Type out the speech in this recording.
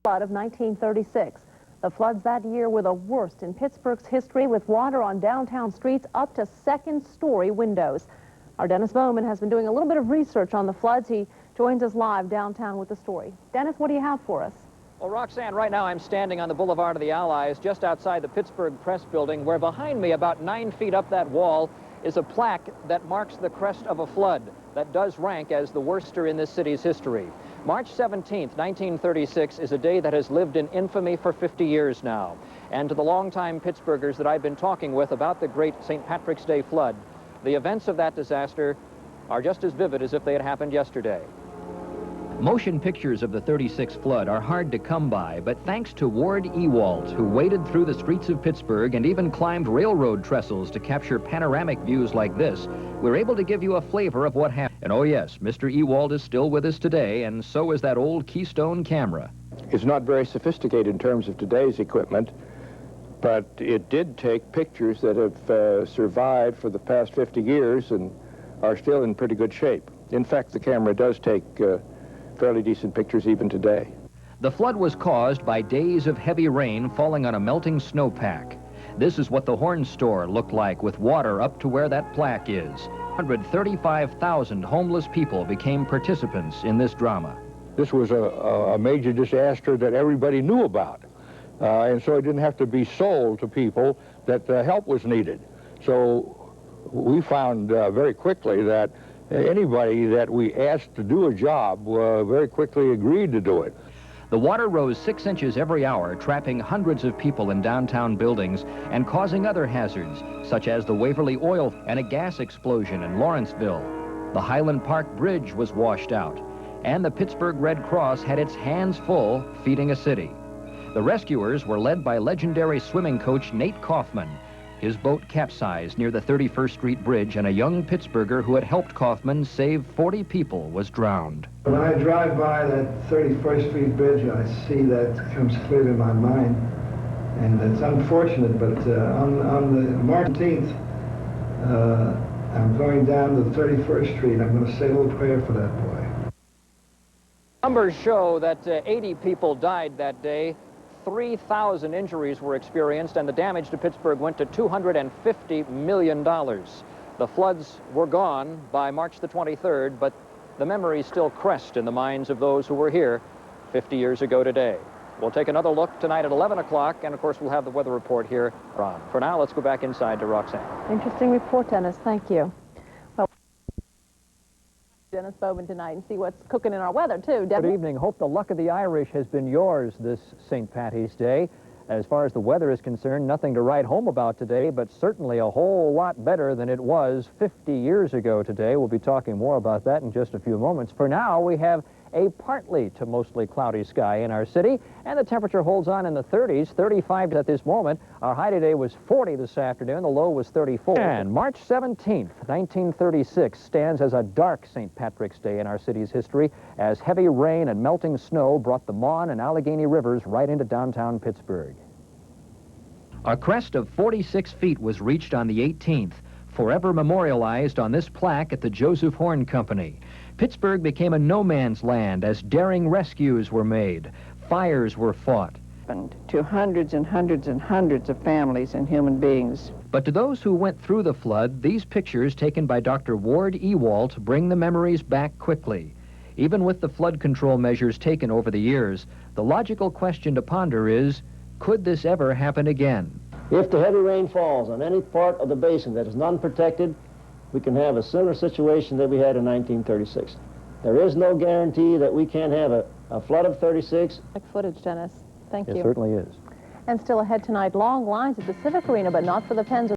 Flood of 1936. The floods that year were the worst in Pittsburgh's history, with water on downtown streets up to second-story windows. Our Dennis Bowman has been doing a little bit of research on the floods. He joins us live downtown with the story. Dennis, what do you have for us? Well, Roxanne, right now I'm standing on the Boulevard of the Allies, just outside the Pittsburgh Press Building, where behind me, about 9 feet up that wall, is a plaque that marks the crest of a flood that does rank as the worst in this city's history. March 17th, 1936 is a day that has lived in infamy for 50 years now. And to the longtime Pittsburghers that I've been talking with about the great St. Patrick's Day flood, the events of that disaster are just as vivid as if they had happened yesterday. Motion pictures of the 36 flood are hard to come by, but thanks to Ward Ewalt, who waded through the streets of Pittsburgh and even climbed railroad trestles to capture panoramic views like this, we're able to give you a flavor of what happened. And oh yes, Mr. Ewalt is still with us today, and so is that old Keystone camera. It's not very sophisticated in terms of today's equipment, but it did take pictures that have survived for the past 50 years and are still in pretty good shape. In fact, the camera does take fairly decent pictures even today. The flood was caused by days of heavy rain falling on a melting snowpack. This is what the Horn store looked like, with water up to where that plaque is. 135,000 homeless people became participants in this drama. This was a major disaster that everybody knew about, and so it didn't have to be sold to people that help was needed. So we found very quickly that anybody that we asked to do a job very quickly agreed to do it. The water rose 6 inches every hour, trapping hundreds of people in downtown buildings and causing other hazards, such as the Waverly oil and a gas explosion in Lawrenceville. The Highland Park Bridge was washed out, and the Pittsburgh Red Cross had its hands full feeding a city. The rescuers were led by legendary swimming coach Nate KAUFMAN. His boat capsized near the 31st Street Bridge, and a young Pittsburgher who had helped KAUFMAN save 40 people was drowned. When I drive by that 31st Street Bridge, I see that comes clear to my mind. And it's unfortunate, but on the March 18th, I'm going down to 31st Street. I'm going to say a little prayer for that boy. Numbers show that 80 people died that day. 3,000 injuries were experienced, and the damage to Pittsburgh went to $250 million. The floods were gone by March the 23rd, but the memories still crest in the minds of those who were here 50 years ago today. We'll take another look tonight at 11 o'clock, and of course we'll have the weather report here on. For now, let's go back inside to Roxanne. Interesting report, Dennis. Thank you. Well, Dennis Bowman tonight and see what's cooking in our weather, too. Good evening. Hope the luck of the Irish has been yours this St. Patty's Day. As far as the weather is concerned, nothing to write home about today, but certainly a whole lot better than it was 50 years ago today. We'll be talking more about that in just a few moments. For now, we have a partly to mostly cloudy sky in our city, and the temperature holds on in the 30s, 35 at this moment. Our high today was 40 this afternoon, the low was 34. And March 17th, 1936 stands as a dark St. Patrick's Day in our city's history, as heavy rain and melting snow brought the Mon and Allegheny rivers right into downtown Pittsburgh. A crest of 46 feet was reached on the 18th, forever memorialized on this plaque at the Joseph Horn Company. Pittsburgh became a no-man's land as daring rescues were made. Fires were fought. To hundreds and hundreds and hundreds of families and human beings. But to those who went through the flood, these pictures taken by Dr. Ward Ewalt bring the memories back quickly. Even with the flood control measures taken over the years, the logical question to ponder is, could this ever happen again? If the heavy rain falls on any part of the basin that is non-protected, we can have a similar situation that we had in 1936. There is no guarantee that we can't have a flood of 36. Footage, Dennis. Thank you. It certainly is. And still ahead tonight, long lines at the Civic Arena, but not for the Pens.